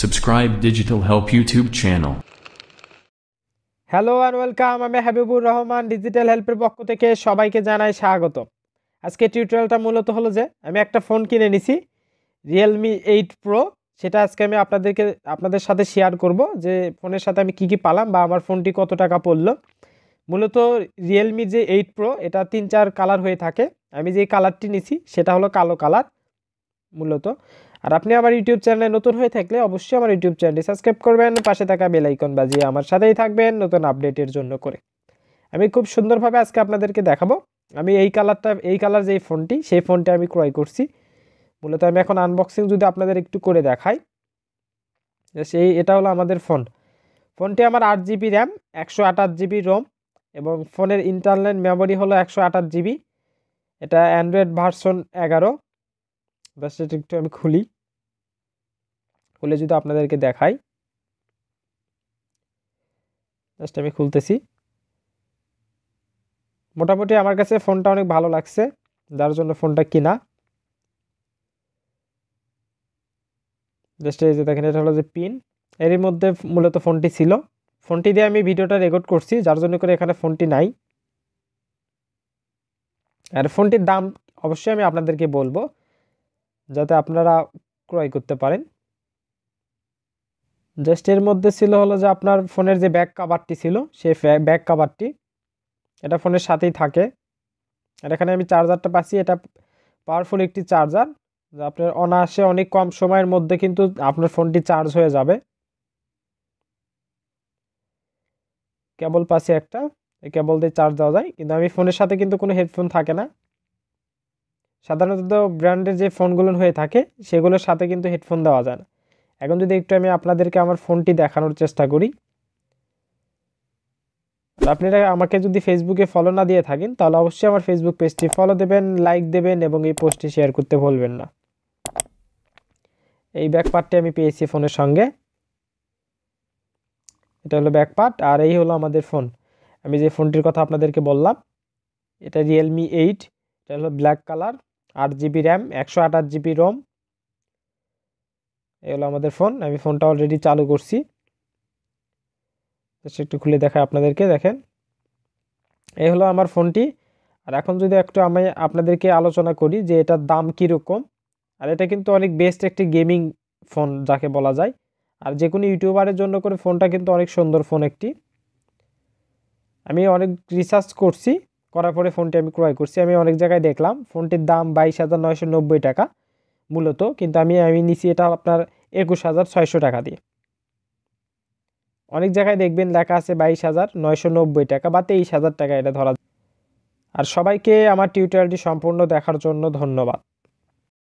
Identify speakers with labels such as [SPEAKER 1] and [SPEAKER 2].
[SPEAKER 1] Subscribe Digital Help YouTube channel.
[SPEAKER 2] Hello and welcome. আমি Habibur Rahman digital হেল্পের পক্ষ থেকে সবাইকে জানাই স্বাগত। আজকে টিউটোরিয়ালটা মূলত হলো যে আমি একটা ফোন কিনে নিছি Realme 8 Pro। সেটা আজকে আমি আপনাদের সাথে শেয়ার করব যে ফোনের সাথে আমি কি পালাম বা আমার ফোনটি কত টাকা পড়লো। মূলত Realme যে 8 Pro এটা 3-4 কালার হয়ে থাকে। আমি যে কালারটি নিছি সেটা হলো কালো কালার মূলত। আর আপনি আমার ইউটিউব চ্যানেলে নতুন হয়ে থাকলে অবশ্যই আমার ইউটিউব চ্যানেলটি সাবস্ক্রাইব করবেন, পাশে থাকা বেল আইকন বাজিয়ে আমার সাথেই থাকবেন নতুন আপডেটের জন্য করে। আমি খুব সুন্দরভাবে আজকে আপনাদেরকে দেখাবো। আমি এই কালার যে ফোনটি, সেই ফোনটি আমি ক্রয় করছি। মূলত আমি এখন আনবক্সিং যদি আপনাদের একটু করে দেখাই, এটা হলো আমাদের ফোনটি আমার 8GB র্যাম, 128GB রোম এবং ফোনের ইন্টারনাল মেমোরি হলো 128GB। এটা অ্যান্ড্রয়েড ভার্সন 11। বাস এটা একটু আমি খুলে যদি আপনাদেরকে দেখাই, জাস্ট আমি খুলতেছি। মোটামুটি আমার কাছে ফোনটা অনেক ভালো লাগছে, যার জন্য ফোনটা কিনা। জাস্ট এই যে দেখেন, এটা হলো যে পিন, এরই মধ্যে মূলত ফোনটি ছিল। ফোনটি দিয়ে আমি ভিডিওটা রেকর্ড করছি, যার জন্য করে এখানে ফোনটি নাই। আর ফোনটির দাম অবশ্যই আমি আপনাদেরকে বলবো, যাতে আপনারা ক্রয় করতে পারেন। জাস্ট এর মধ্যে ছিল হলো যে আপনার ফোনের যে ব্যাক কভারটি ছিল, সেই ব্যাক কভারটি এটা ফোনের সাথেই থাকে। আর এখানে আমি চার্জারটা পাচ্ছি, এটা পাওয়ারফুল একটি চার্জার, যা আপনার অনায়াসে অনেক কম সময়ের মধ্যে কিন্তু আপনার ফোনটি চার্জ হয়ে যাবে। কেবল পাচ্ছি একটা, এই কেবল দিয়ে চার্জ দেওয়া যায়, কিন্তু আমি ফোনের সাথে কিন্তু কোনো হেডফোন থাকে না। সাধারণত ব্র্যান্ডের যে ফোনগুলো হয়ে থাকে সেগুলোর সাথে কিন্তু হেডফোন দেওয়া যায় না। এখন যদি একটু আমি আপনাদেরকে আমার ফোনটি দেখানোর চেষ্টা করি, আপনারা আমাকে যদি ফেসবুকে ফলো না দিয়ে থাকেন তাহলে অবশ্যই আমার ফেসবুক পেজটি ফলো দেবেন, লাইক দেবেন এবং এই পোস্টটি শেয়ার করতে ভুলবেন না। এই ব্যাক পার্টটি আমি পেয়েছি ফোনের সঙ্গে, এটা হলো ব্যাক পার্ট। আর এই হলো আমাদের ফোন। আমি যে ফোনটির কথা আপনাদেরকে বললাম, এটা Realme 8, এটা হলো black colour, 8GB RAM, 128GB Rome. এই হলো আমাদের ফোন। আমি ফোনটা অলরেডি চালু করছি, একটু খুলে দেখাই আপনাদেরকে। দেখেন, এই হলো আমার ফোনটি। আর এখন যদি একটু আমি আপনাদেরকে আলোচনা করি যে এটার দাম কীরকম। আর এটা কিন্তু অনেক বেস্ট একটি গেমিং ফোন যাকে বলা যায়। আর যে কোনো ইউটিউবারের জন্য করে ফোনটা কিন্তু অনেক সুন্দর ফোন একটি। আমি অনেক রিসার্চ করছি, করার পরে ফোনটি আমি ক্রয় করছি। আমি অনেক জায়গায় দেখলাম ফোনটির দাম 22,990 টাকা মূলত, কিন্তু আমি নিছি এটা আপনার 21,600 টাকা দিয়ে। অনেক জায়গায় দেখবেন লেখা আছে 22,990 টাকা বা 23,000 টাকা এটা ধরা। আর সবাইকে আমার টিউটোরিয়ালটি সম্পূর্ণ দেখার জন্য ধন্যবাদ।